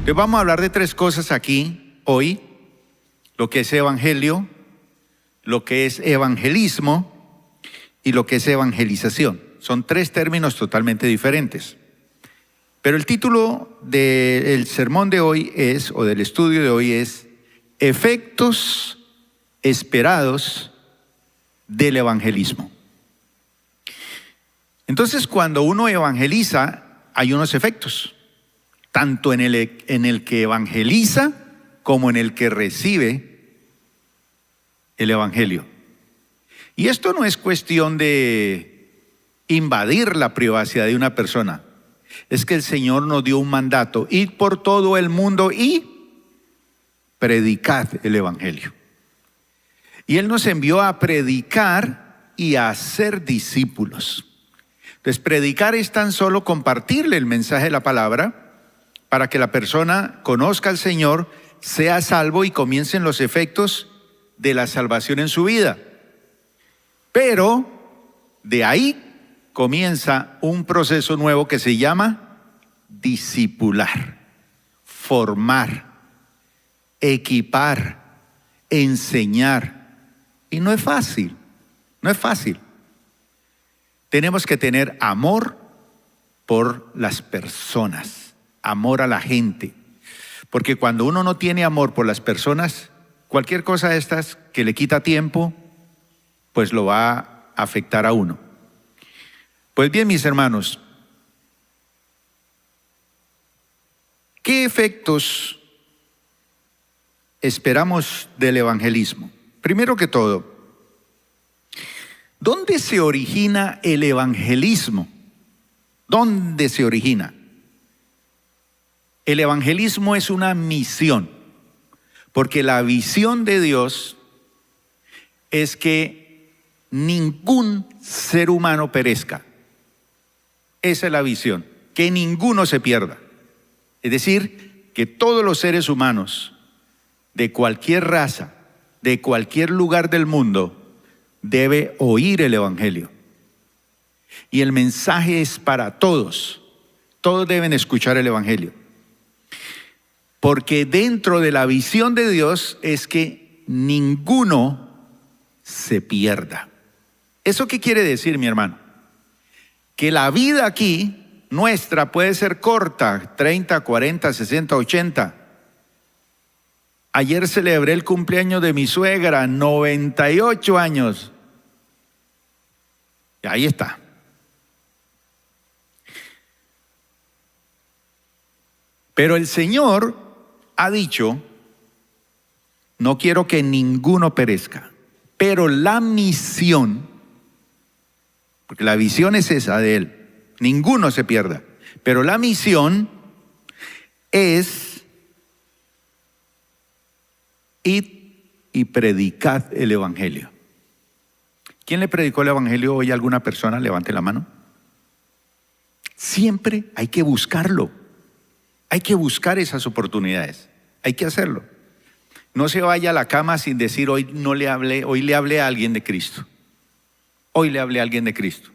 Entonces vamos a hablar de tres cosas aquí hoy: lo que es evangelio, lo que es evangelismo y lo que es evangelización. Son tres términos totalmente diferentes. Pero el título del sermón de hoy es, o del estudio de hoy es, efectos esperados del evangelismo. Entonces, cuando uno evangeliza, hay unos efectos, tanto en el que evangeliza como en el que recibe el evangelio. Y esto no es cuestión de invadir la privacidad de una persona. Es que el Señor nos dio un mandato: id por todo el mundo y predicad el evangelio. Y Él nos envió a predicar y a hacer discípulos. Entonces, predicar es tan solo compartirle el mensaje de la palabra para que la persona conozca al Señor, sea salvo y comiencen los efectos de la salvación en su vida. Pero de ahí comienza un proceso nuevo que se llama discipular, formar, equipar, enseñar. Y no es fácil, no es fácil. Tenemos que tener amor por las personas, amor a la gente. Porque cuando uno no tiene amor por las personas, cualquier cosa de estas que le quita tiempo, pues lo va a afectar a uno. Pues bien, mis hermanos, ¿qué efectos esperamos del evangelismo? Primero que todo, ¿dónde se origina el evangelismo? ¿Dónde se origina? El evangelismo es una misión, porque la visión de Dios es que ningún ser humano perezca. Esa es la visión, que ninguno se pierda. Es decir, que todos los seres humanos, de cualquier raza, de cualquier lugar del mundo, debe oír el evangelio. Y el mensaje es para todos. Todos deben escuchar el evangelio. Porque dentro de la visión de Dios es que ninguno se pierda. ¿Eso qué quiere decir, mi hermano? Que la vida aquí nuestra puede ser corta, 30, 40, 60, 80. Ayer celebré el cumpleaños de mi suegra, 98 años. Y ahí está. Pero el Señor ha dicho: no quiero que ninguno perezca. Pero la misión, porque la visión es esa de Él, ninguno se pierda. Pero la misión es: id y predicad el evangelio. ¿Quién le predicó el evangelio hoy a alguna persona? Levante la mano. Siempre hay que buscarlo. Hay que buscar esas oportunidades. Hay que hacerlo. No se vaya a la cama sin decir: hoy no le hablé, hoy le hablé a alguien de Cristo. Hoy le hablé a alguien de Cristo.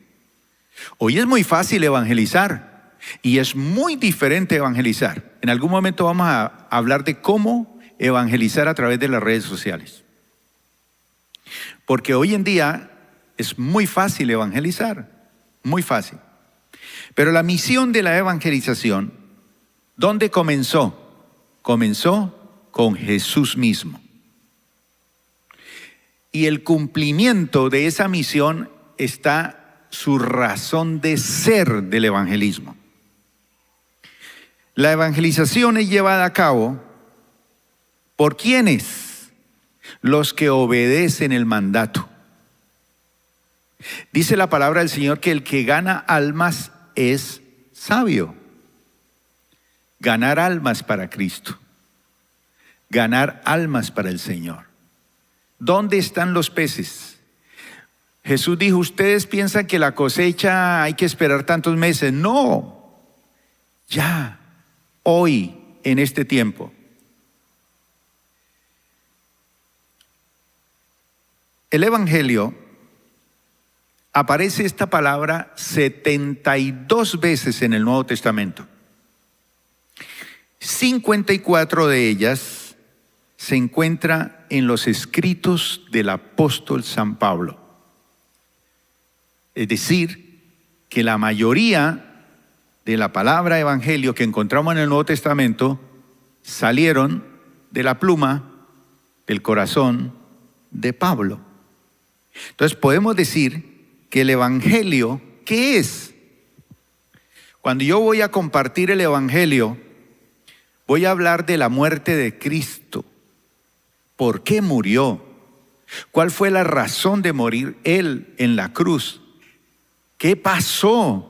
Hoy es muy fácil evangelizar y es muy diferente evangelizar. En algún momento vamos a hablar de cómo evangelizar a través de las redes sociales. Porque hoy en día es muy fácil evangelizar, muy fácil. Pero la misión de la evangelización, ¿dónde comenzó? Comenzó con Jesús mismo. Y el cumplimiento de esa misión está su razón de ser del evangelismo. La evangelización es llevada a cabo ¿por quiénes? Los que obedecen el mandato. Dice la palabra del Señor que el que gana almas es sabio. Ganar almas para Cristo. Ganar almas para el Señor. ¿Dónde están los peces? Jesús dijo: ustedes piensan que la cosecha hay que esperar tantos meses. No, ya, hoy, en este tiempo. El evangelio, aparece esta palabra 72 veces en el Nuevo Testamento. 54 de ellas se encuentra en los escritos del apóstol San Pablo. Es decir, que la mayoría de la palabra evangelio que encontramos en el Nuevo Testamento salieron de la pluma, del corazón de Pablo. Entonces podemos decir que el evangelio, ¿qué es? Cuando yo voy a compartir el evangelio, voy a hablar de la muerte de Cristo. ¿Por qué murió? ¿Cuál fue la razón de morir Él en la cruz? ¿Qué pasó?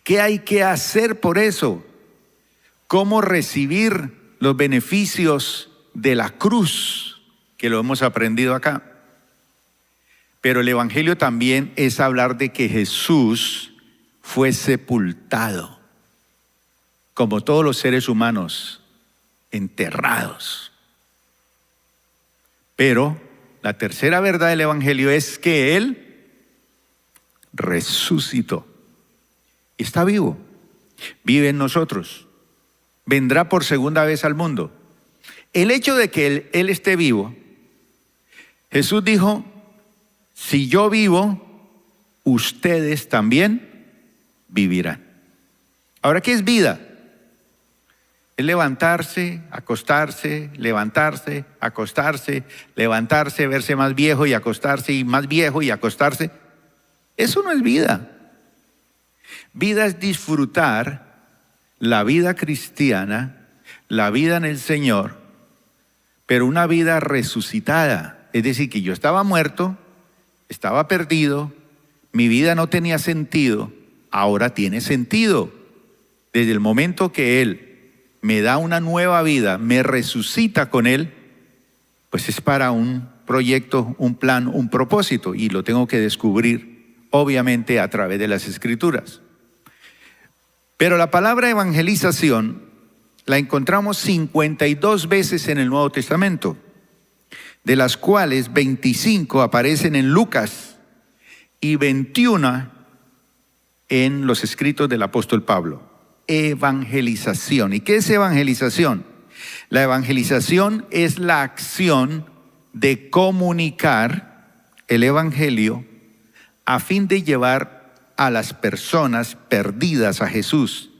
¿Qué hay que hacer por eso? ¿Cómo recibir los beneficios de la cruz? Que lo hemos aprendido acá. Pero el evangelio también es hablar de que Jesús fue sepultado, como todos los seres humanos, enterrados. Pero la tercera verdad del evangelio es que Él resucitó. Está vivo, vive en nosotros, vendrá por segunda vez al mundo. El hecho de que Él esté vivo, Jesús dijo, si yo vivo, ustedes también vivirán. Ahora, ¿qué es vida? Es levantarse, acostarse, levantarse, acostarse, levantarse, verse más viejo y acostarse y más viejo y acostarse. Eso no es vida. Vida es disfrutar la vida cristiana, la vida en el Señor, pero una vida resucitada. Es decir, que yo estaba muerto, estaba perdido, mi vida no tenía sentido, ahora tiene sentido. Desde el momento que Él me da una nueva vida, me resucita con Él, pues es para un proyecto, un plan, un propósito, y lo tengo que descubrir, obviamente, a través de las Escrituras. Pero la palabra evangelización la encontramos 52 veces en el Nuevo Testamento, de las cuales 25 aparecen en Lucas y 21 en los escritos del apóstol Pablo. Evangelización. ¿Y qué es evangelización? La evangelización es la acción de comunicar el evangelio a fin de llevar a las personas perdidas a Jesús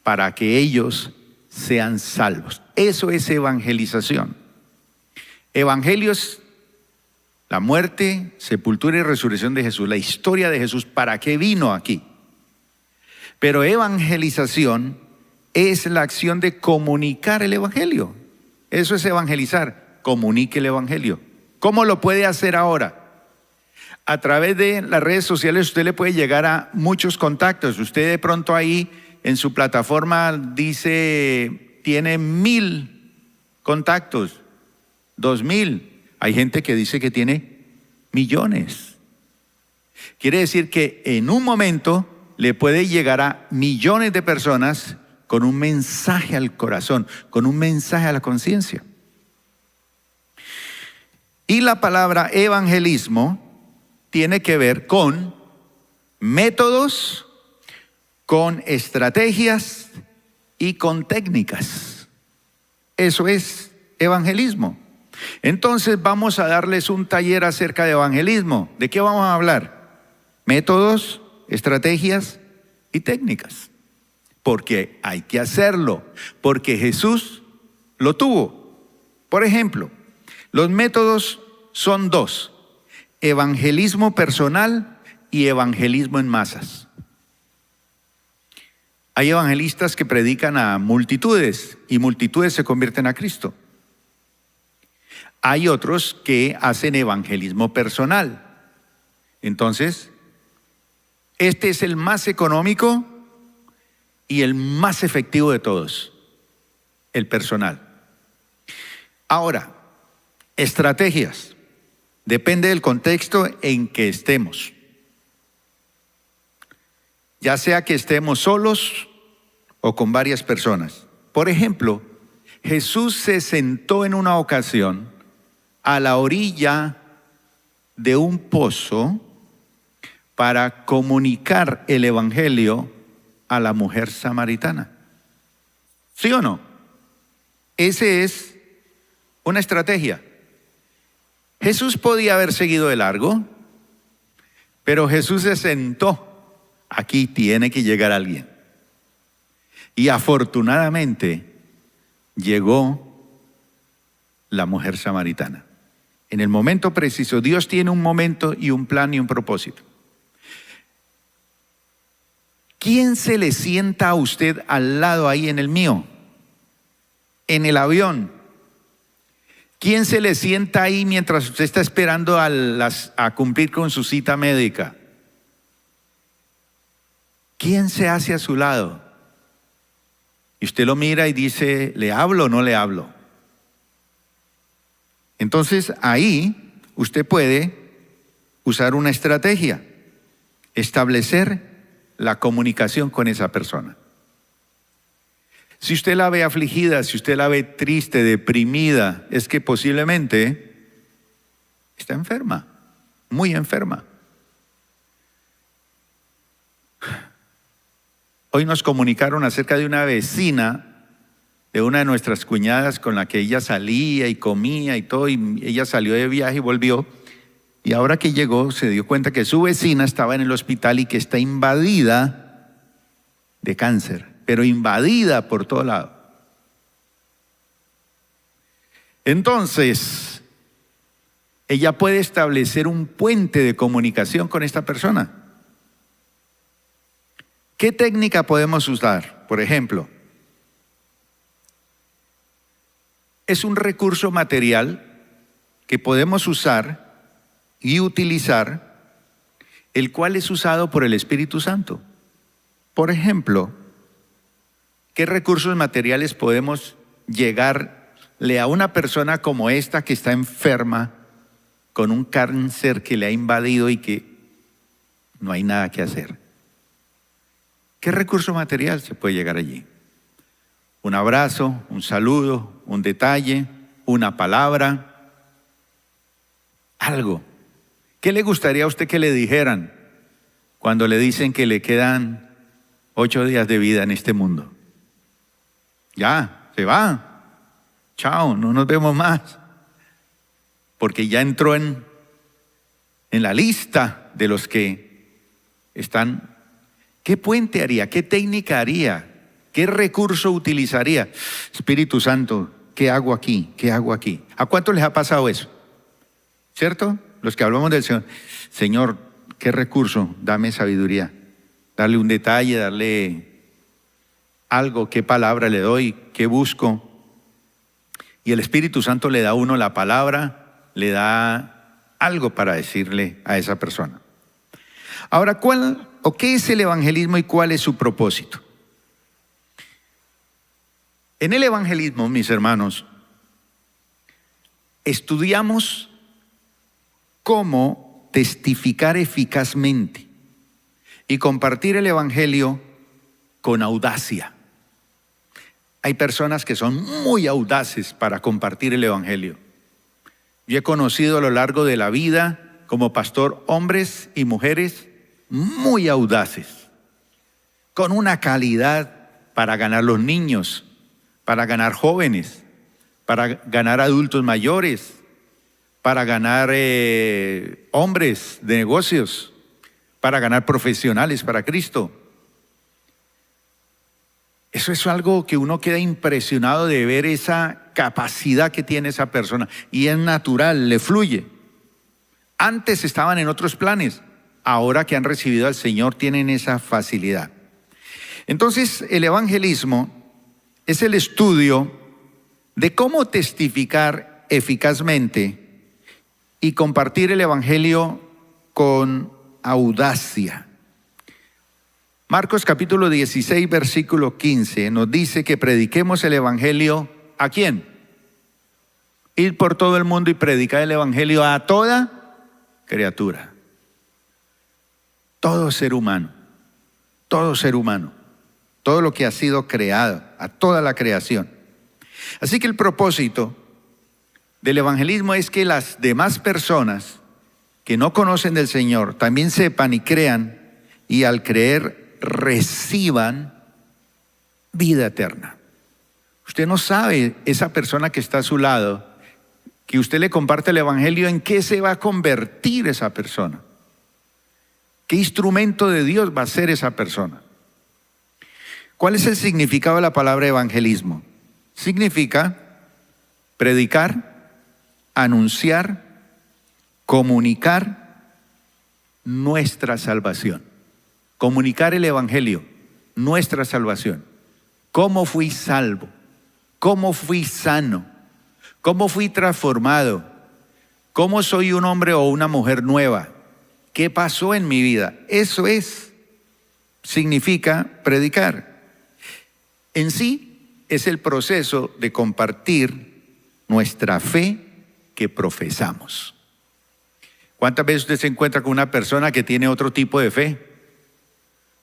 para que ellos sean salvos. Eso es evangelización. Evangelio es la muerte, sepultura y resurrección de Jesús, la historia de Jesús, ¿para qué vino aquí? Pero evangelización es la acción de comunicar el evangelio. Eso es evangelizar, comunique el evangelio. ¿Cómo lo puede hacer ahora? A través de las redes sociales usted le puede llegar a muchos contactos. Usted de pronto ahí en su plataforma dice, tiene 1000 contactos, 2000. Hay gente que dice que tiene millones. Quiere decir que en un momento le puede llegar a millones de personas con un mensaje al corazón, con un mensaje a la conciencia. Y la palabra evangelismo tiene que ver con métodos, con estrategias y con técnicas. Eso es evangelismo. Entonces vamos a darles un taller acerca de evangelismo. ¿De qué vamos a hablar? Métodos, estrategias y técnicas. Porque hay que hacerlo, porque Jesús lo tuvo. Por ejemplo, los métodos son 2: evangelismo personal y evangelismo en masas. Hay evangelistas que predican a multitudes y multitudes se convierten a Cristo. Hay otros que hacen evangelismo personal. Entonces, este es el más económico y el más efectivo de todos, el personal. Ahora, estrategias. Depende del contexto en que estemos. Ya sea que estemos solos o con varias personas. Por ejemplo, Jesús se sentó en una ocasión a la orilla de un pozo para comunicar el evangelio a la mujer samaritana. ¿Sí o no? Ese es una estrategia. Jesús podía haber seguido de largo, pero Jesús se sentó. Aquí tiene que llegar alguien. Y afortunadamente llegó la mujer samaritana. En el momento preciso, Dios tiene un momento y un plan y un propósito. ¿Quién se le sienta a usted al lado ahí en el mío? En el avión. ¿Quién se le sienta ahí mientras usted está esperando a cumplir con su cita médica? ¿Quién se hace a su lado? Y usted lo mira y dice, ¿le hablo o no le hablo? Entonces ahí usted puede usar una estrategia, establecer la comunicación con esa persona. Si usted la ve afligida, si usted la ve triste, deprimida, es que posiblemente está enferma, muy enferma. Hoy nos comunicaron acerca de una vecina, de una de nuestras cuñadas con la que ella salía y comía y todo, y ella salió de viaje y volvió. Y ahora que llegó se dio cuenta que su vecina estaba en el hospital y que está invadida de cáncer, pero invadida por todo lado. Entonces, ella puede establecer un puente de comunicación con esta persona. ¿Qué técnica podemos usar? Por ejemplo, es un recurso material que podemos usar y utilizar, el cual es usado por el Espíritu Santo. Por ejemplo, ¿qué recursos materiales podemos llegarle a una persona como esta que está enferma con un cáncer que le ha invadido y que no hay nada que hacer? ¿Qué recurso material se puede llegar allí? Un abrazo, un saludo, un detalle, una palabra, algo. ¿Qué le gustaría a usted que le dijeran cuando le dicen que le quedan 8 días de vida en este mundo? Ya, se va. Chao, no nos vemos más. Porque ya entró en la lista de los que están. ¿Qué puente haría? ¿Qué técnica haría? ¿Qué recurso utilizaría? Espíritu Santo, ¿qué hago aquí? ¿Qué hago aquí? ¿A cuántos les ha pasado eso? ¿Cierto? Los que hablamos del Señor. Señor, ¿qué recurso? Dame sabiduría. Darle un detalle, darle algo, qué palabra le doy, qué busco. Y el Espíritu Santo le da a uno la palabra, le da algo para decirle a esa persona. Ahora, ¿qué es el evangelismo y cuál es su propósito? En el evangelismo, mis hermanos, estudiamos cómo testificar eficazmente y compartir el evangelio con audacia. Hay personas que son muy audaces para compartir el evangelio. Yo he conocido a lo largo de la vida como pastor hombres y mujeres muy audaces, con una calidad para ganar los niños, para ganar jóvenes, para ganar adultos mayores, para ganar hombres de negocios, para ganar profesionales para Cristo. Eso es algo que uno queda impresionado de ver esa capacidad que tiene esa persona y es natural, le fluye. Antes estaban en otros planes, ahora que han recibido al Señor tienen esa facilidad. Entonces el evangelismo es el estudio de cómo testificar eficazmente y compartir el evangelio con audacia. Marcos capítulo 16, versículo 15 nos dice que prediquemos el evangelio ¿a quién? Ir por todo el mundo y predicar el evangelio a toda criatura. Todo ser humano, todo lo que ha sido creado, a toda la creación. Así que el propósito del evangelismo es que las demás personas que no conocen del Señor también sepan y crean, y al creer reciban vida eterna. Usted no sabe, esa persona que está a su lado, que usted le comparte el evangelio, en qué se va a convertir esa persona. ¿Qué instrumento de Dios va a ser esa persona? ¿Cuál es el significado de la palabra evangelismo? Significa predicar, anunciar, comunicar nuestra salvación. Comunicar el evangelio, nuestra salvación. ¿Cómo fui salvo? ¿Cómo fui sano? ¿Cómo fui transformado? ¿Cómo soy un hombre o una mujer nueva? ¿Qué pasó en mi vida? Eso significa predicar. En sí es el proceso de compartir nuestra fe que profesamos. ¿Cuántas veces usted se encuentra con una persona que tiene otro tipo de fe?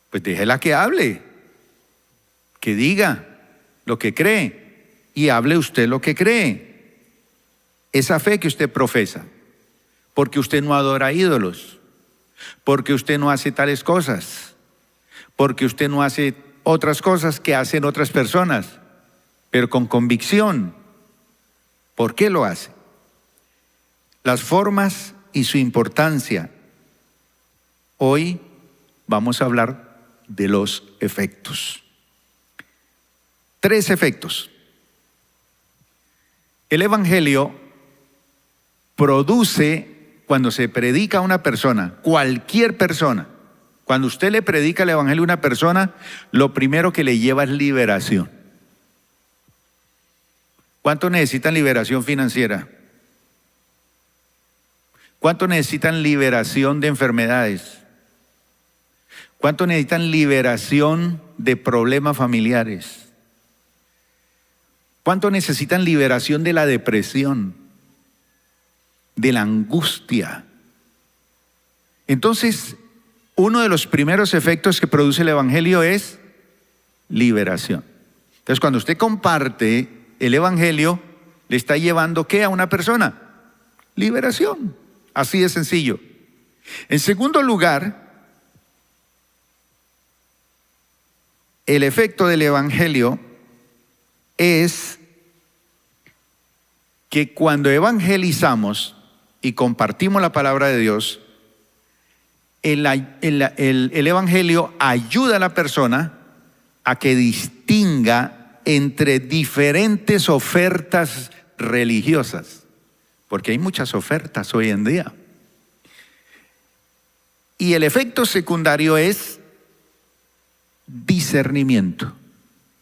Pues déjela que hable, que diga lo que cree y hable usted lo que cree. Esa fe que usted profesa, porque usted no adora ídolos, porque usted no hace tales cosas, porque usted no hace otras cosas que hacen otras personas, pero con convicción. ¿Por qué lo hace? Las formas y su importancia. Hoy vamos a hablar de los efectos. 3 efectos. El evangelio produce, cuando se predica a una persona, cualquier persona, cuando usted le predica el evangelio a una persona, lo primero que le lleva es liberación. ¿Cuánto necesitan liberación financiera? ¿Cuánto necesitan liberación de enfermedades? ¿Cuánto necesitan liberación de problemas familiares? ¿Cuánto necesitan liberación de la depresión, de la angustia? Entonces, uno de los primeros efectos que produce el evangelio es liberación. Entonces, cuando usted comparte el evangelio, le está llevando ¿qué a una persona? Liberación. Así de sencillo. En segundo lugar, el efecto del evangelio es que cuando evangelizamos y compartimos la palabra de Dios, el evangelio ayuda a la persona a que distinga entre diferentes ofertas religiosas, porque hay muchas ofertas hoy en día. Y el efecto secundario es discernimiento.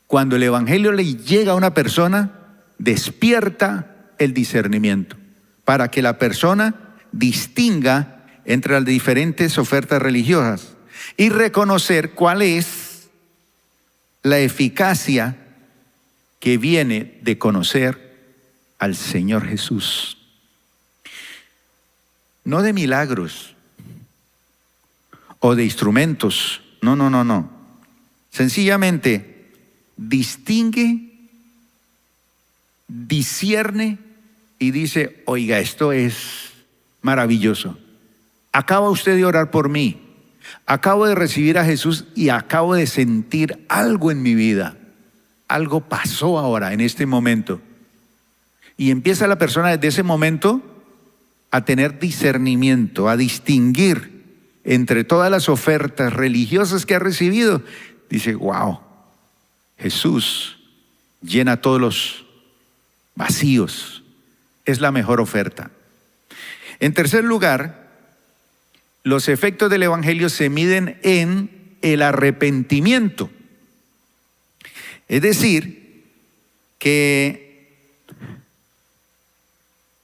Cuando el evangelio le llega a una persona, despierta el discernimiento para que la persona distinga entre las diferentes ofertas religiosas y reconocer cuál es la eficacia que viene de conocer al Señor Jesús. No de milagros o de instrumentos, no. Sencillamente distingue, discierne y dice, oiga, esto es maravilloso. Acaba usted de orar por mí, acabo de recibir a Jesús y acabo de sentir algo en mi vida. Algo pasó ahora, en este momento. Y empieza la persona desde ese momento a tener discernimiento, a distinguir entre todas las ofertas religiosas que ha recibido. Dice, wow, Jesús llena todos los vacíos. Es la mejor oferta. En tercer lugar, los efectos del evangelio se miden en el arrepentimiento. Es decir, que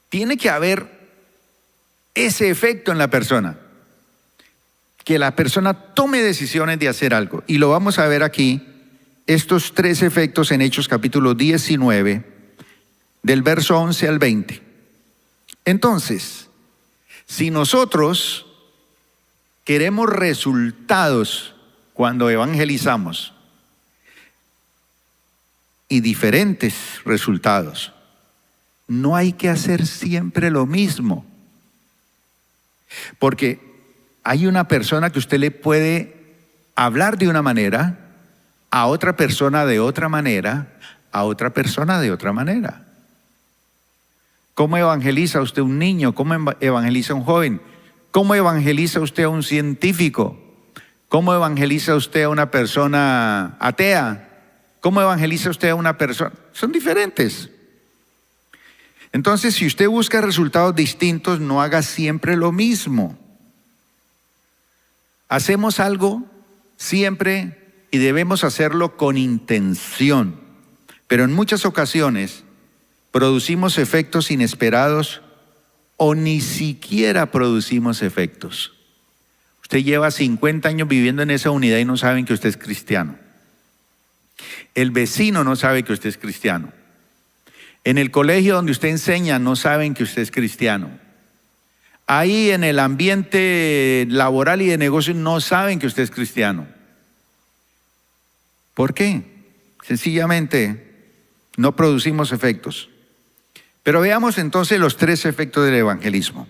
tiene que haber ese efecto en la persona, que la persona tome decisiones de hacer algo. Y lo vamos a ver aquí, estos 3 efectos en Hechos capítulo 19, del verso 11 al 20. Entonces, si nosotros queremos resultados cuando evangelizamos, y diferentes resultados, no hay que hacer siempre lo mismo. Porque hay una persona que usted le puede hablar de una manera, a otra persona de otra manera, a otra persona de otra manera. ¿Cómo evangeliza usted a un niño? ¿Cómo evangeliza a un joven? ¿Cómo evangeliza usted a un científico? ¿Cómo evangeliza usted a una persona atea? ¿Cómo evangeliza usted a una persona? Son diferentes. Entonces, si usted busca resultados distintos, no haga siempre lo mismo. Hacemos algo siempre y debemos hacerlo con intención, pero en muchas ocasiones producimos efectos inesperados o ni siquiera producimos efectos. Usted lleva 50 años viviendo en esa unidad y no saben que usted es cristiano. El vecino no sabe que usted es cristiano. En el colegio donde usted enseña no saben que usted es cristiano. Ahí en el ambiente laboral y de negocio no saben que usted es cristiano. ¿Por qué? Sencillamente no producimos efectos. Pero veamos entonces los 3 efectos del evangelismo.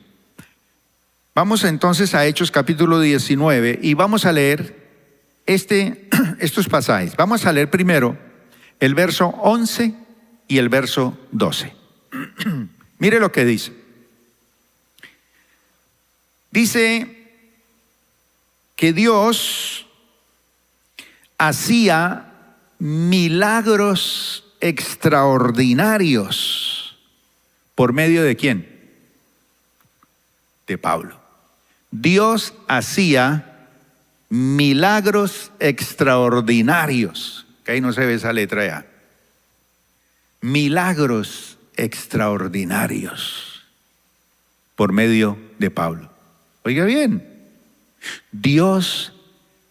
Vamos entonces a Hechos capítulo 19 y vamos a leer estos pasajes. Vamos a leer primero el verso 11 y el verso 12. Mire lo que dice. Dice que Dios hacía milagros extraordinarios. ¿Por medio de quién? De Pablo. Dios hacía milagros extraordinarios. Que ahí no se ve esa letra ya. Milagros extraordinarios por medio de Pablo. Oiga bien, Dios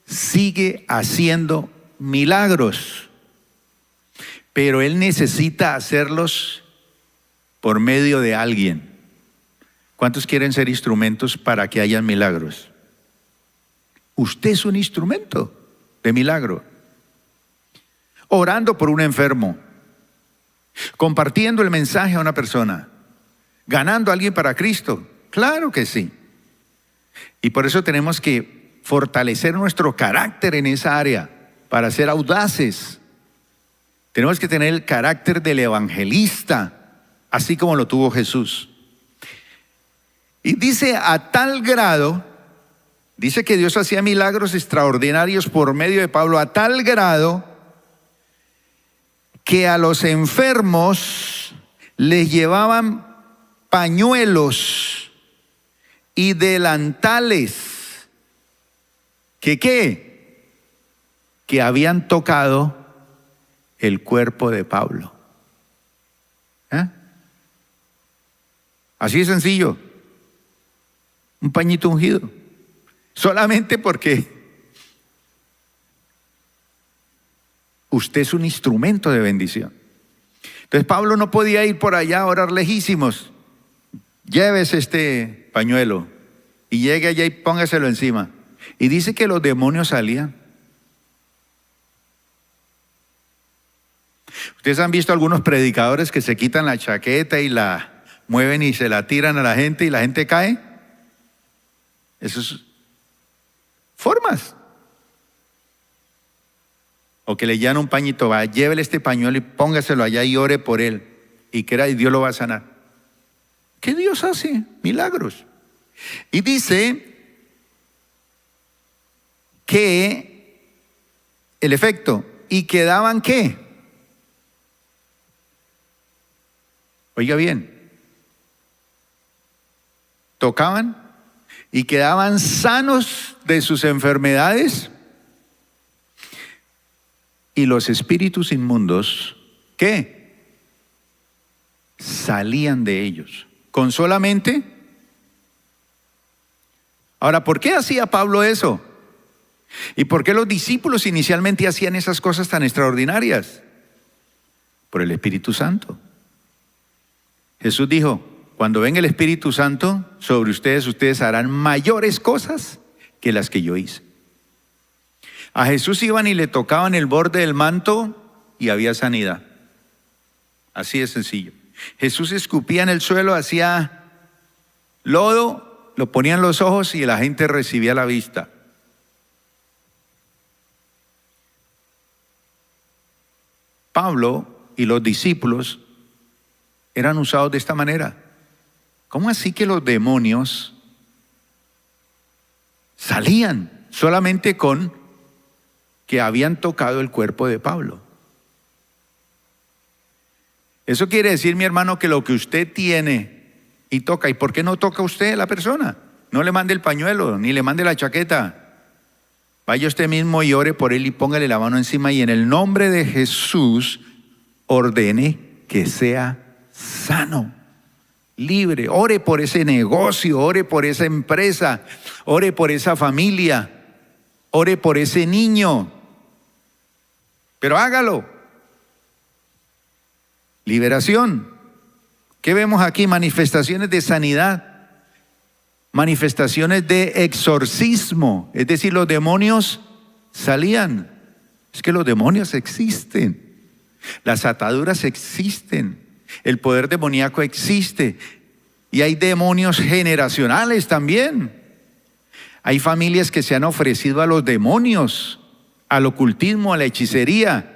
sigue haciendo milagros, pero Él necesita hacerlos por medio de alguien. ¿Cuántos quieren ser instrumentos para que hayan milagros? Usted es un instrumento de milagro. Orando por un enfermo, compartiendo el mensaje a una persona, ganando a alguien para Cristo. Claro que sí. Y por eso tenemos que fortalecer nuestro carácter en esa área para ser audaces. Tenemos que tener el carácter del evangelista, así como lo tuvo Jesús. Y dice a tal grado, dice que Dios hacía milagros extraordinarios por medio de Pablo, a tal grado que a los enfermos les llevaban pañuelos y delantales. ¿Que qué? Que habían tocado el cuerpo de Pablo. Así de sencillo. Un pañito ungido. Solamente porque usted es un instrumento de bendición. Entonces Pablo no podía ir por allá a orar lejísimos. Llévese este pañuelo y llegue allá y póngaselo encima. Y dice que los demonios salían. Ustedes han visto algunos predicadores que se quitan la chaqueta y la mueven y se la tiran a la gente y la gente cae. Esas formas. O que le llevan un pañito, va, llévele este pañuelo y póngaselo allá y ore por él. Y crea y Dios lo va a sanar. ¿Qué Dios hace? Milagros. Y dice que el efecto, ¿y quedaban qué? Oiga bien, tocaban y quedaban sanos de sus enfermedades y los espíritus inmundos, ¿qué? Salían de ellos. Con solamente. Ahora, ¿por qué hacía Pablo eso? ¿Y por qué los discípulos inicialmente hacían esas cosas tan extraordinarias? Por el Espíritu Santo. Jesús dijo, cuando venga el Espíritu Santo sobre ustedes, ustedes harán mayores cosas que las que yo hice. A Jesús iban y le tocaban el borde del manto y había sanidad. Así de sencillo. Jesús escupía en el suelo, hacía lodo, lo ponía en los ojos y la gente recibía la vista. Pablo y los discípulos eran usados de esta manera. ¿Cómo así que los demonios salían solamente con que habían tocado el cuerpo de Pablo? Eso quiere decir, mi hermano, que lo que usted tiene y toca, ¿y por qué no toca usted a la persona? No le mande el pañuelo, ni le mande la chaqueta. Vaya usted mismo y ore por él y póngale la mano encima y en el nombre de Jesús ordene que sea sano, libre. Ore por ese negocio, ore por esa empresa, ore por esa familia, ore por ese niño. Pero hágalo. Liberación. ¿Qué vemos aquí? Manifestaciones de sanidad, manifestaciones de exorcismo, es decir, los demonios salían. Es que los demonios existen, las ataduras existen, el poder demoníaco existe y hay demonios generacionales también. Hay familias que se han ofrecido a los demonios, al ocultismo, a la hechicería,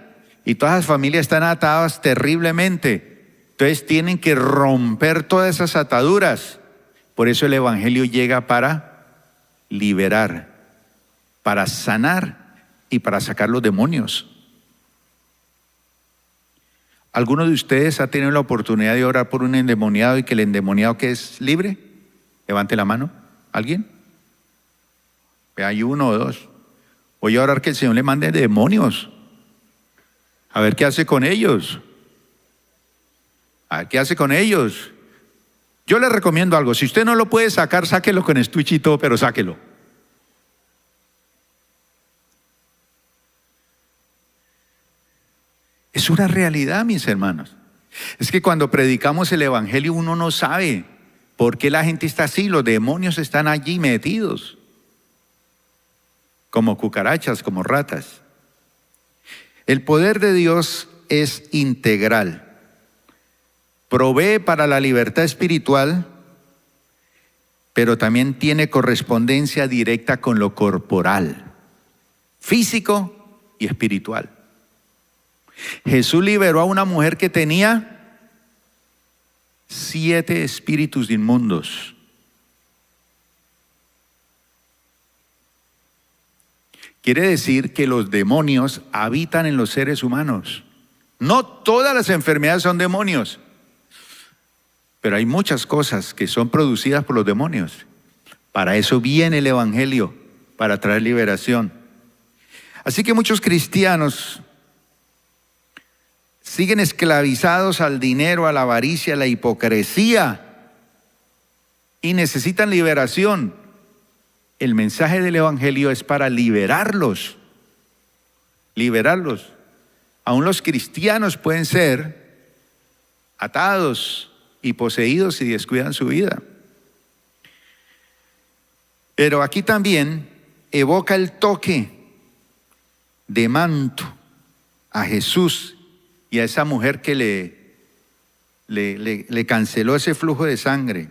y todas las familias están atadas terriblemente. Entonces tienen que romper todas esas ataduras. Por eso el Evangelio llega para liberar, para sanar y para sacar los demonios. ¿Alguno de ustedes ha tenido la oportunidad de orar por un endemoniado y que el endemoniado que es libre? Levante la mano. ¿Alguien? Hay uno o dos. Voy a orar que el Señor le mande demonios. A ver qué hace con ellos. A ver qué hace con ellos. Yo le recomiendo algo. Si usted no lo puede sacar, sáquelo con estuche y todo, pero sáquelo. Es una realidad, mis hermanos. Es que cuando predicamos el Evangelio uno no sabe por qué la gente está así. Los demonios están allí metidos, como cucarachas, como ratas. El poder de Dios es integral. Provee para la libertad espiritual, pero también tiene correspondencia directa con lo corporal, físico y espiritual. Jesús liberó a una mujer que tenía 7 espíritus inmundos. Quiere decir que los demonios habitan en los seres humanos. No todas las enfermedades son demonios, pero hay muchas cosas que son producidas por los demonios. Para eso viene el Evangelio, para traer liberación. Así que muchos cristianos siguen esclavizados al dinero, a la avaricia, a la hipocresía y necesitan liberación. El mensaje del Evangelio es para liberarlos. Liberarlos. Aún los cristianos pueden ser atados y poseídos si descuidan su vida. Pero aquí también evoca el toque de manto a Jesús y a esa mujer que le canceló ese flujo de sangre.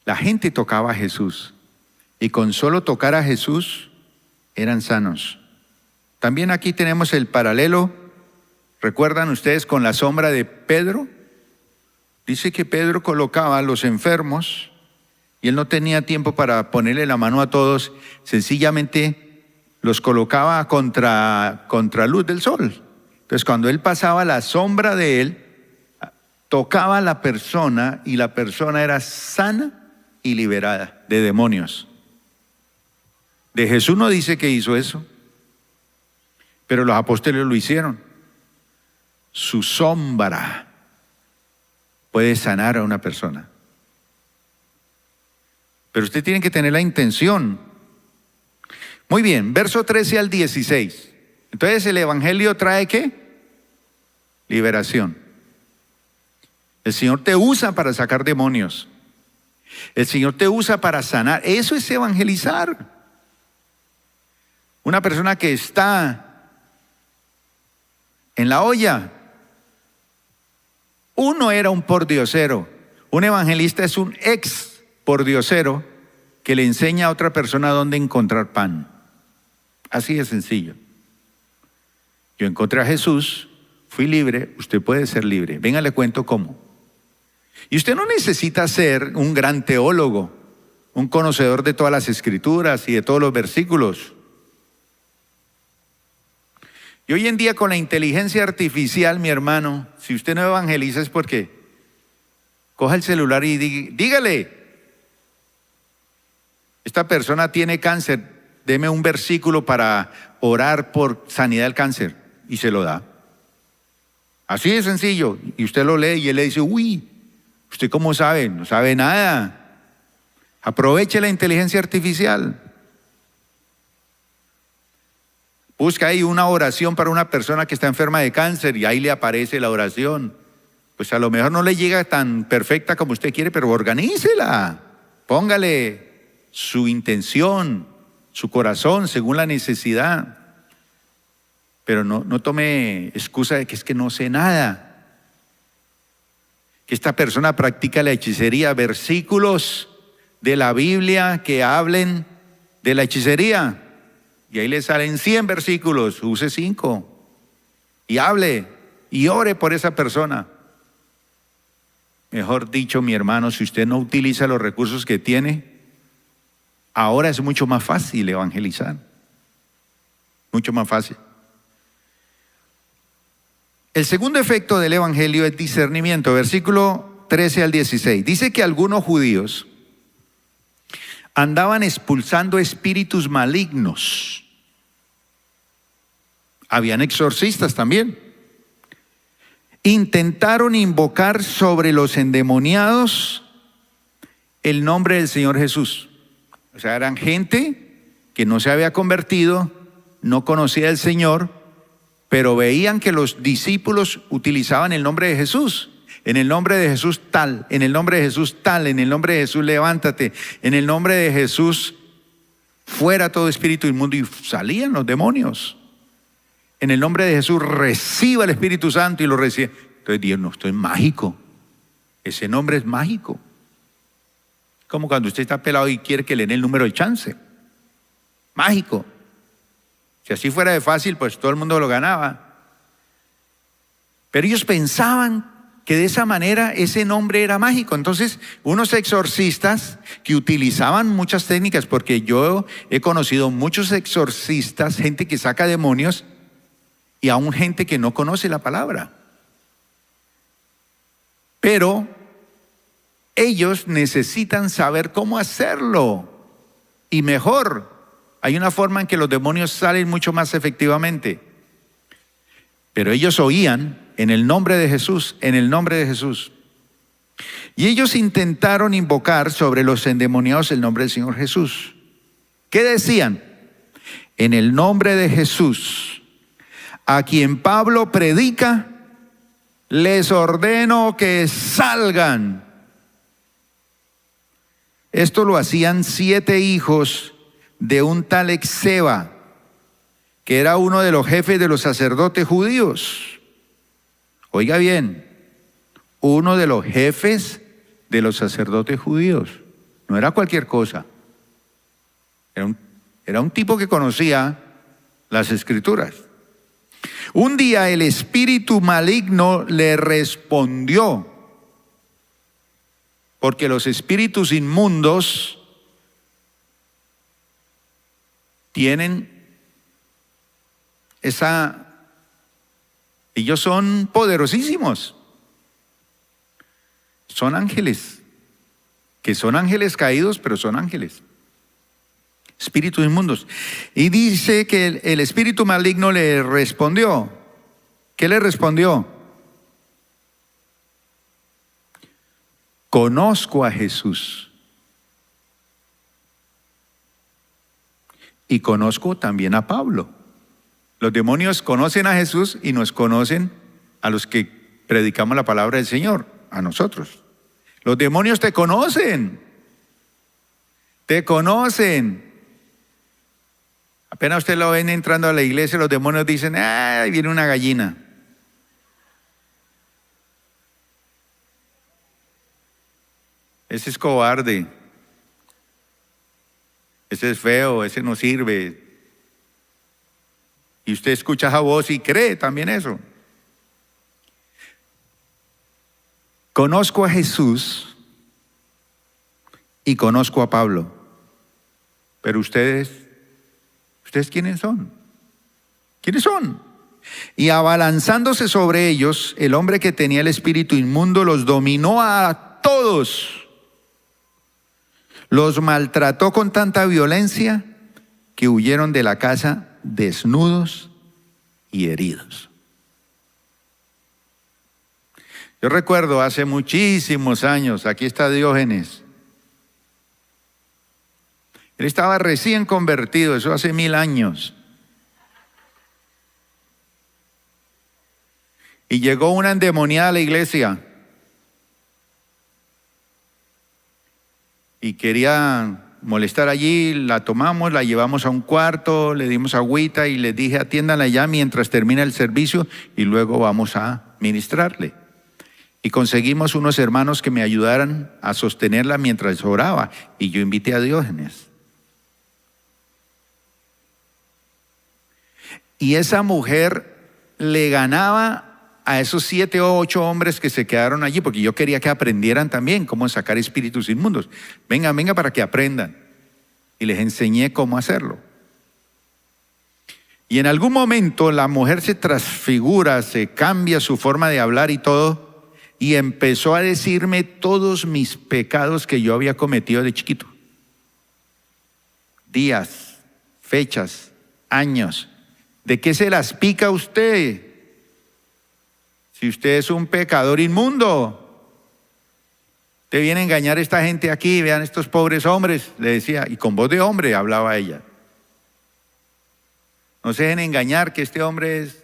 La gente tocaba a Jesús y con solo tocar a Jesús eran sanos. También aquí tenemos el paralelo, ¿recuerdan ustedes con la sombra de Pedro? Dice que Pedro colocaba a los enfermos y él no tenía tiempo para ponerle la mano a todos, sencillamente los colocaba contra luz del sol. Entonces cuando él pasaba, la sombra de él tocaba a la persona y la persona era sana y liberada de demonios. De Jesús no dice que hizo eso, pero los apóstoles lo hicieron. Su sombra puede sanar a una persona. Pero usted tiene que tener la intención. Muy bien, verso 13 al 16. Entonces el Evangelio trae ¿qué? Liberación. El Señor te usa para sacar demonios. El Señor te usa para sanar. Eso es evangelizar. Una persona que está en la olla. Uno era un pordiosero. Un evangelista es un ex pordiosero que le enseña a otra persona dónde encontrar pan. Así de sencillo. Yo encontré a Jesús, fui libre, usted puede ser libre. Venga, le cuento cómo. Y usted no necesita ser un gran teólogo, un conocedor de todas las escrituras y de todos los versículos. Y hoy en día con la inteligencia artificial, mi hermano, si usted no evangeliza es porque coja el celular y dígale, esta persona tiene cáncer, deme un versículo para orar por sanidad del cáncer, y se lo da. Así de sencillo. Y usted lo lee y él le dice, uy, ¿usted cómo sabe? No sabe nada. Aproveche la inteligencia artificial. Busca ahí una oración para una persona que está enferma de cáncer y ahí le aparece la oración. Pues a lo mejor no le llega tan perfecta como usted quiere, pero organícela. Póngale su intención, su corazón, según la necesidad. Pero no tome excusa de que es que no sé nada. Que esta persona practica la hechicería. Versículos de la Biblia que hablen de la hechicería. Y ahí le salen 100 versículos, use 5. Y hable y ore por esa persona. Mejor dicho, mi hermano, si usted no utiliza los recursos que tiene, ahora es mucho más fácil evangelizar. Mucho más fácil. El segundo efecto del evangelio es discernimiento. Versículo 13 al 16. Dice que algunos judíos andaban expulsando espíritus malignos. Habían exorcistas también. Intentaron invocar sobre los endemoniados el nombre del Señor Jesús. O sea, eran gente que no se había convertido, no conocía al Señor, pero veían que los discípulos utilizaban el nombre de Jesús. En el nombre de Jesús tal, en el nombre de Jesús tal, en el nombre de Jesús levántate, en el nombre de Jesús fuera todo espíritu inmundo, y salían los demonios. En el nombre de Jesús reciba el Espíritu Santo, y lo recibe. Entonces Dios, no, esto es mágico. Ese nombre es mágico. Como cuando usted está pelado y quiere que le den el número de chance. Mágico. Si así fuera de fácil, pues todo el mundo lo ganaba. Pero ellos pensaban que de esa manera ese nombre era mágico. Entonces, unos exorcistas que utilizaban muchas técnicas, porque yo he conocido muchos exorcistas, gente que saca demonios, y aún gente que no conoce la palabra. Pero ellos necesitan saber cómo hacerlo. Y mejor, hay una forma en que los demonios salen mucho más efectivamente. Pero ellos oían en el nombre de Jesús, en el nombre de Jesús. Y ellos intentaron invocar sobre los endemoniados el nombre del Señor Jesús. ¿Qué decían? En el nombre de Jesús, a quien Pablo predica, les ordeno que salgan. Esto lo hacían 7 hijos de un tal Exeba, que era uno de los jefes de los sacerdotes judíos. Oiga bien, uno de los jefes de los sacerdotes judíos. No era cualquier cosa. Era un tipo que conocía las escrituras. Un día el espíritu maligno le respondió, porque los espíritus inmundos tienen ellos son poderosísimos. Son ángeles, que son ángeles caídos, pero son ángeles. Espíritus inmundos. Y dice que el espíritu maligno le respondió. ¿Qué le respondió? Conozco a Jesús. Y conozco también a Pablo. Los demonios conocen a Jesús y nos conocen a los que predicamos la palabra del Señor, a nosotros. Los demonios te conocen. Te conocen. Apenas usted lo ven entrando a la iglesia, los demonios dicen, ¡ay, viene una gallina! Ese es cobarde. Ese es feo, ese no sirve. Y usted escucha esa voz y cree también eso. Conozco a Jesús y conozco a Pablo, pero ¿ustedes quiénes son? ¿Quiénes son? Y abalanzándose sobre ellos, el hombre que tenía el espíritu inmundo los dominó a todos. Los maltrató con tanta violencia que huyeron de la casa desnudos y heridos. Yo recuerdo hace muchísimos años, aquí está Diógenes. Él estaba recién convertido, eso hace 1000 años. Y llegó una endemoniada a la iglesia y quería molestar allí. La tomamos, la llevamos a un cuarto, le dimos agüita y les dije: atiéndanla ya mientras termina el servicio y luego vamos a ministrarle. Y conseguimos unos hermanos que me ayudaran a sostenerla mientras oraba, y yo invité a Diógenes. Y esa mujer le ganaba a esos 7 o 8 hombres que se quedaron allí, porque yo quería que aprendieran también cómo sacar espíritus inmundos. Venga para que aprendan. Y les enseñé cómo hacerlo. Y en algún momento la mujer se transfigura, se cambia su forma de hablar y todo, y empezó a decirme todos mis pecados que yo había cometido de chiquito. Días, fechas, años. ¿De qué se las pica usted? Si usted es un pecador inmundo. Usted viene a engañar a esta gente aquí, vean estos pobres hombres, le decía, y con voz de hombre hablaba ella. No se dejen engañar que este hombre es...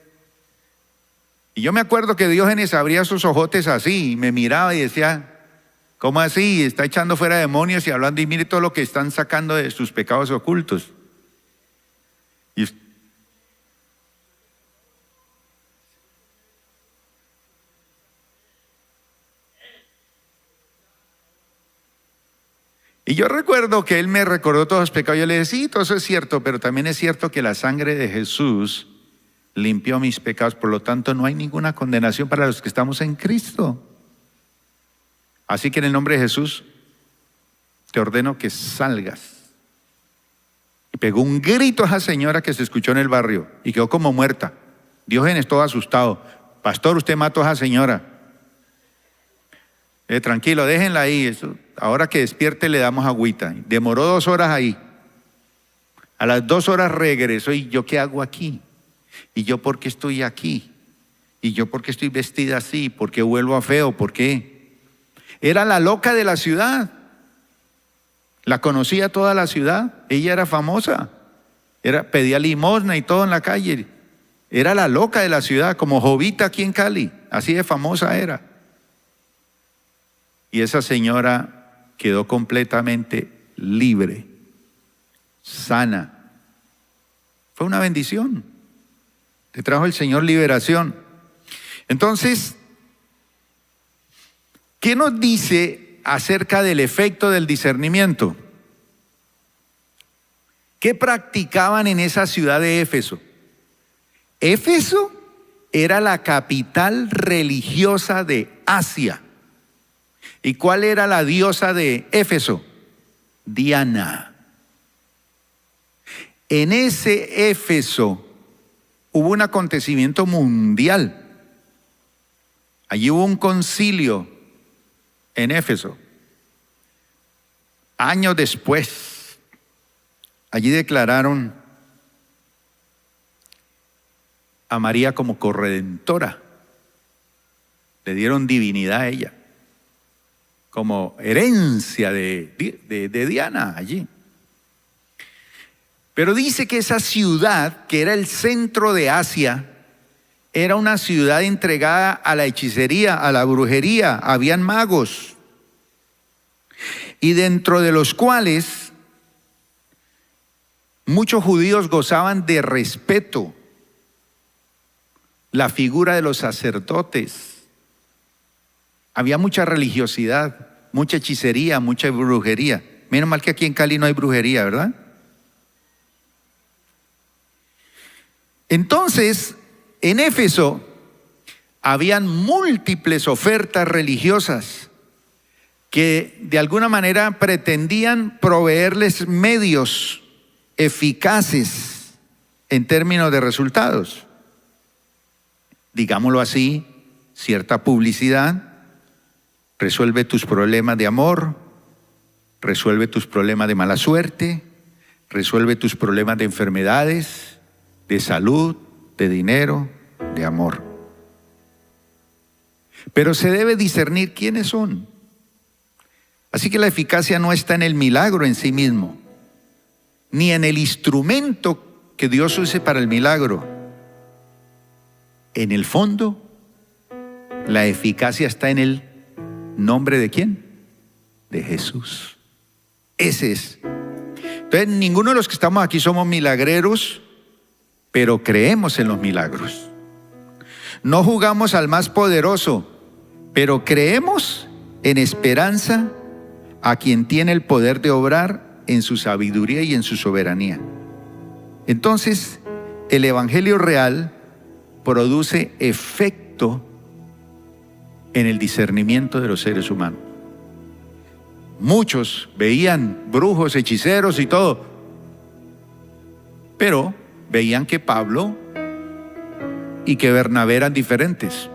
Y yo me acuerdo que Diógenes abría sus ojotes así, y me miraba y decía: ¿cómo así? Está echando fuera demonios y hablando, y mire todo lo que están sacando de sus pecados ocultos. Y yo recuerdo que él me recordó todos los pecados. Yo le decía: sí, todo eso es cierto, pero también es cierto que la sangre de Jesús limpió mis pecados, por lo tanto no hay ninguna condenación para los que estamos en Cristo. Así que en el nombre de Jesús te ordeno que salgas. Y pegó un grito a esa señora que se escuchó en el barrio y quedó como muerta. Diógenes todo asustado: pastor, usted mató a esa señora. Tranquilo, déjenla ahí. Eso, ahora que despierte le damos agüita. Demoró 2 horas ahí. A las 2 horas regresó. ¿Y yo qué hago aquí? ¿Y yo por qué estoy aquí? ¿Y yo por qué estoy vestida así? ¿Por qué vuelvo a feo? ¿Por qué? Era la loca de la ciudad. La conocía toda la ciudad. Ella era famosa. Pedía limosna y todo en la calle. Era la loca de la ciudad, como Jovita aquí en Cali. Así de famosa era. Y esa señora quedó completamente libre, sana. Fue una bendición. Te trajo el Señor liberación. Entonces, ¿qué nos dice acerca del efecto del discernimiento? ¿Qué practicaban en esa ciudad de Éfeso? Éfeso era la capital religiosa de Asia. ¿Y cuál era la diosa de Éfeso? Diana. En ese Éfeso hubo un acontecimiento mundial. Allí hubo un concilio en Éfeso. Años después, allí declararon a María como corredentora. Le dieron divinidad a ella, como herencia de Diana allí. Pero dice que esa ciudad, que era el centro de Asia, era una ciudad entregada a la hechicería, a la brujería. Habían magos, y dentro de los cuales muchos judíos gozaban de respeto. La figura de los sacerdotes. Había mucha religiosidad, mucha hechicería, mucha brujería. Menos mal que aquí en Cali no hay brujería, ¿verdad? Entonces, en Éfeso habían múltiples ofertas religiosas que de alguna manera pretendían proveerles medios eficaces en términos de resultados. Digámoslo así, cierta publicidad resuelve tus problemas de amor, resuelve tus problemas de mala suerte, resuelve tus problemas de enfermedades, de salud, de dinero, de amor. Pero se debe discernir quiénes son. Así que la eficacia no está en el milagro en sí mismo, ni en el instrumento que Dios use para el milagro. En el fondo, la eficacia está en el nombre de ¿quién? De Jesús. Ese es. Entonces, ninguno de los que estamos aquí somos milagreros, pero creemos en los milagros. No jugamos al más poderoso, pero creemos en esperanza a quien tiene el poder de obrar en su sabiduría y en su soberanía. Entonces, el evangelio real produce efecto en el discernimiento de los seres humanos. Muchos veían brujos, hechiceros y todo, pero veían que Pablo y que Bernabé eran diferentes.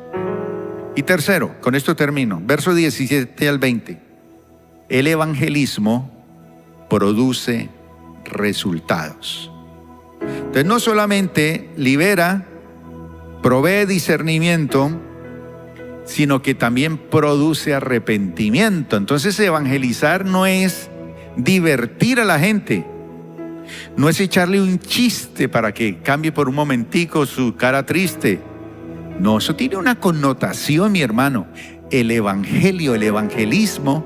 Y tercero, con esto termino, versos 17 al 20. El evangelismo produce resultados. Entonces no solamente libera, provee discernimiento, sino que también produce arrepentimiento. Entonces evangelizar no es divertir a la gente, no es echarle un chiste para que cambie por un momentico su cara triste. No, eso tiene una connotación, mi hermano. El evangelio, el evangelismo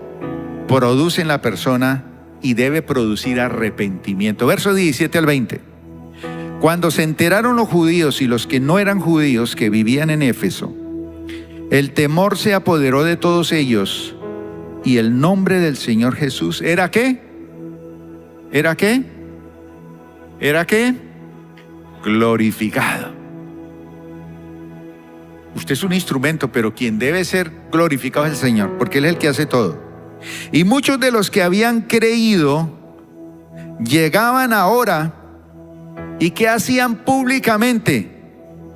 produce en la persona y debe producir arrepentimiento. Verso 17 al 20. Cuando se enteraron los judíos y los que no eran judíos que vivían en Éfeso, el temor se apoderó de todos ellos y el nombre del Señor Jesús ¿era qué? ¿Era qué? ¿Era qué? Glorificado. Usted es un instrumento, pero quien debe ser glorificado es el Señor, porque Él es el que hace todo. Y muchos de los que habían creído llegaban ahora y ¿qué hacían públicamente?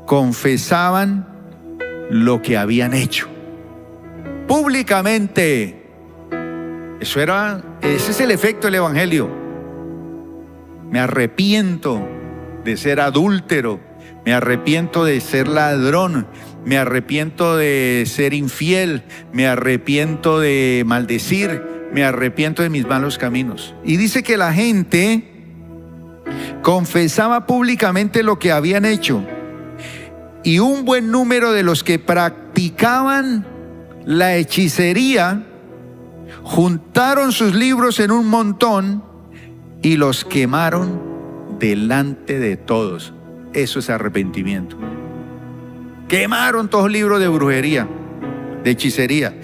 Confesaban lo que habían hecho. Públicamente. Ese es el efecto del evangelio. Me arrepiento de ser adúltero, me arrepiento de ser ladrón, me arrepiento de ser infiel, me arrepiento de maldecir, me arrepiento de mis malos caminos. Y dice que la gente confesaba públicamente lo que habían hecho. Y un buen número de los que practicaban la hechicería juntaron sus libros en un montón y los quemaron delante de todos. Eso es arrepentimiento. Quemaron todos los libros de brujería, de hechicería.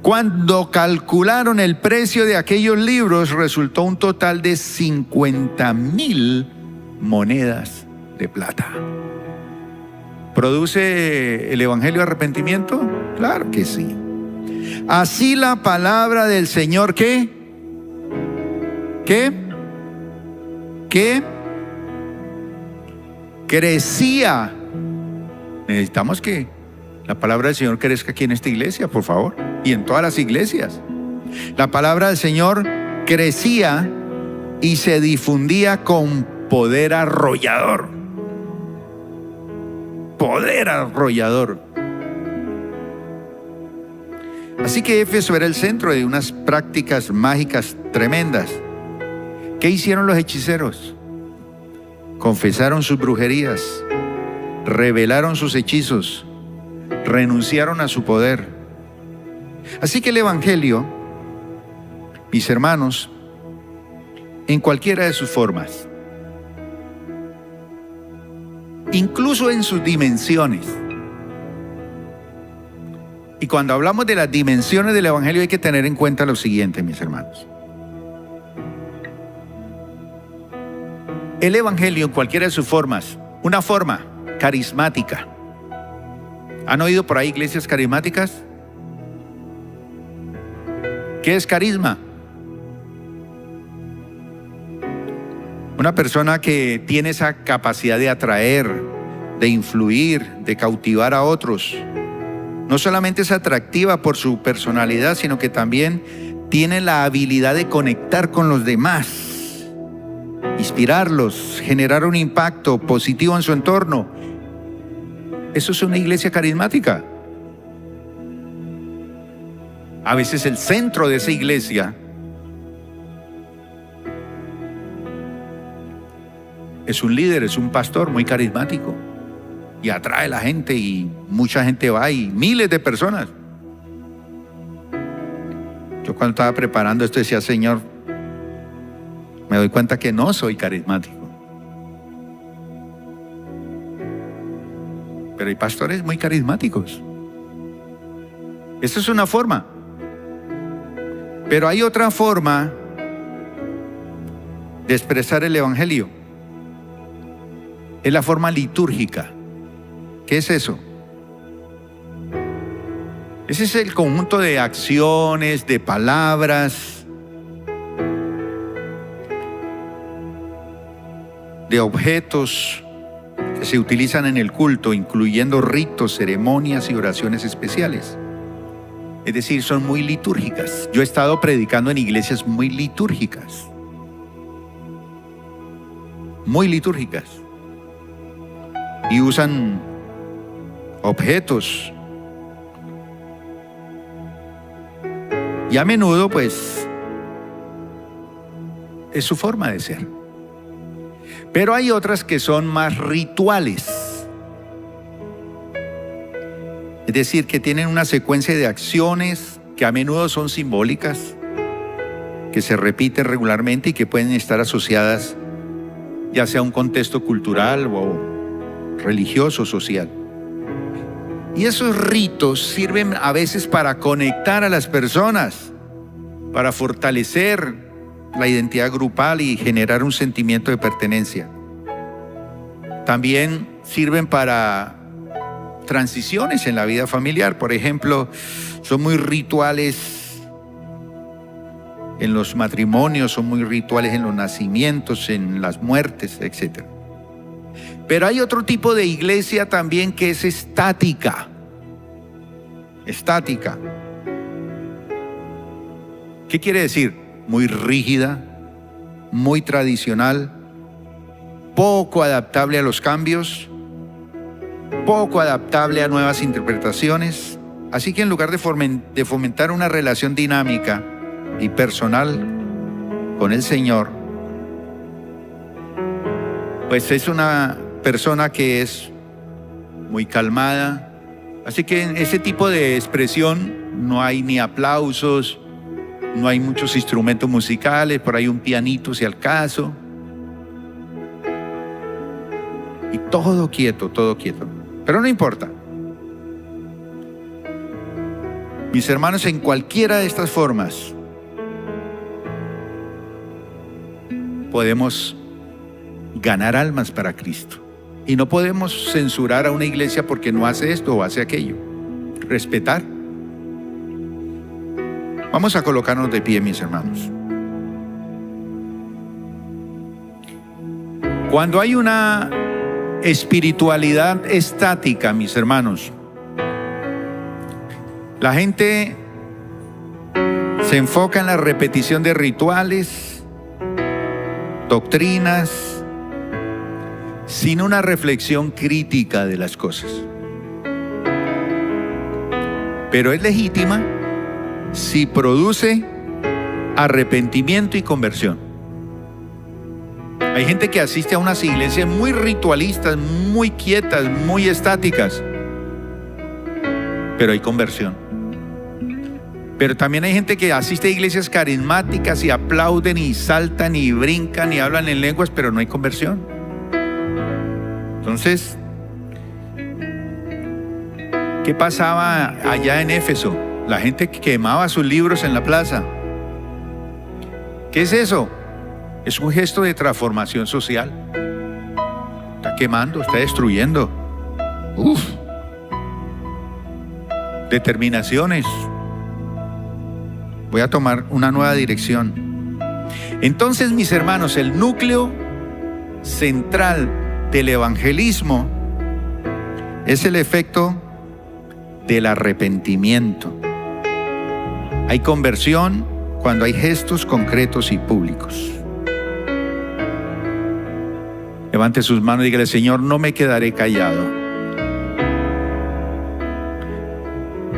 Cuando calcularon el precio de aquellos libros, resultó un total de 50,000 monedas de plata. ¿Produce el evangelio arrepentimiento? Claro que sí. Así la palabra del Señor, ¿qué? Crecía. Necesitamos que la palabra del Señor crezca aquí en esta iglesia, por favor, y en todas las iglesias. La palabra del Señor crecía y se difundía con poder arrollador. Poder arrollador. Así que Éfeso era el centro de unas prácticas mágicas tremendas. ¿Qué hicieron los hechiceros? Confesaron sus brujerías, revelaron sus hechizos, renunciaron a su poder. Así que el evangelio, mis hermanos, en cualquiera de sus formas, incluso en sus dimensiones. Y cuando hablamos de las dimensiones del evangelio hay que tener en cuenta lo siguiente, mis hermanos. El evangelio en cualquiera de sus formas, una forma carismática, ¿Han oído por ahí iglesias carismáticas? ¿Qué es carisma? Una persona que tiene esa capacidad de atraer, de influir, de cautivar a otros. No solamente es atractiva por su personalidad, sino que también tiene la habilidad de conectar con los demás, inspirarlos, generar un impacto positivo en su entorno. Eso es una iglesia carismática. A veces el centro de esa iglesia es un líder, es un pastor muy carismático y atrae a la gente y mucha gente va y miles de personas. Yo cuando estaba preparando esto decía, Señor, me doy cuenta que no soy carismático. Pero hay pastores muy carismáticos. Esa es una forma. Pero hay otra forma de expresar el evangelio. Es la forma litúrgica. ¿Qué es eso? Ese es el conjunto de acciones, de palabras, de objetos que se utilizan en el culto, incluyendo ritos, ceremonias y oraciones especiales. Es decir, son muy litúrgicas. Yo he estado predicando en iglesias muy litúrgicas. Muy litúrgicas. Y usan objetos. Y a menudo, pues, es su forma de ser. Pero hay otras que son más rituales. Es decir, que tienen una secuencia de acciones que a menudo son simbólicas, que se repiten regularmente y que pueden estar asociadas ya sea a un contexto cultural o religioso, social. Y esos ritos sirven a veces para conectar a las personas, para fortalecer la identidad grupal y generar un sentimiento de pertenencia. También sirven para transiciones en la vida familiar. Por ejemplo, son muy rituales en los matrimonios, son muy rituales en los nacimientos, en las muertes, etc. Pero hay otro tipo de iglesia también que es estática. Estática. ¿Qué quiere decir? Muy rígida, muy tradicional, poco adaptable a los cambios, poco adaptable a nuevas interpretaciones. Así que en lugar de fomentar una relación dinámica y personal con el Señor, pues es una persona que es muy calmada. Así que en ese tipo de expresión no hay ni aplausos, no hay muchos instrumentos musicales, por ahí un pianito si al caso. Y todo quieto, todo quieto. Pero no importa. Mis hermanos, en cualquiera de estas formas podemos ganar almas para Cristo. Y no podemos censurar a una iglesia porque no hace esto o hace aquello. Respetar. Vamos a colocarnos de pie, mis hermanos. Cuando hay una espiritualidad estática, mis hermanos, la gente se enfoca en la repetición de rituales, doctrinas, sin una reflexión crítica de las cosas. Pero es legítima si produce arrepentimiento y conversión. Hay gente que asiste a unas iglesias muy ritualistas, muy quietas, muy estáticas, pero hay conversión. Pero también hay gente que asiste a iglesias carismáticas y aplauden y saltan y brincan y hablan en lenguas, pero no hay conversión. Entonces, ¿qué pasaba allá en Éfeso? La gente quemaba sus libros en la plaza. ¿Qué es eso? Es un gesto de transformación social. Está quemando, está destruyendo. determinaciones. Voy a tomar una nueva dirección. Entonces, mis hermanos, el núcleo central del evangelismo es el efecto del arrepentimiento. Hay conversión cuando hay gestos concretos y públicos. Levante sus manos y dígale: Señor, no me quedaré callado.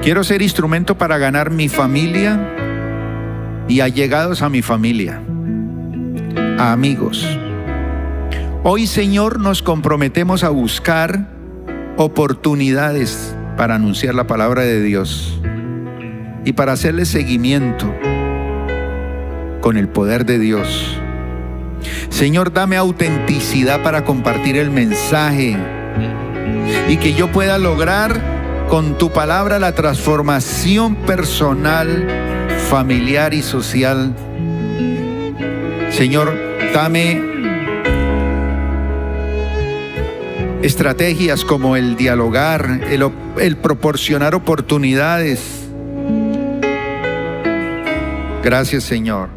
Quiero ser instrumento para ganar mi familia y allegados a mi familia, a amigos. Hoy, Señor, nos comprometemos a buscar oportunidades para anunciar la palabra de Dios y para hacerle seguimiento con el poder de Dios. Señor, dame autenticidad para compartir el mensaje y que yo pueda lograr con tu palabra la transformación personal, familiar y social. Señor, dame estrategias como el dialogar, el proporcionar oportunidades. Gracias, Señor.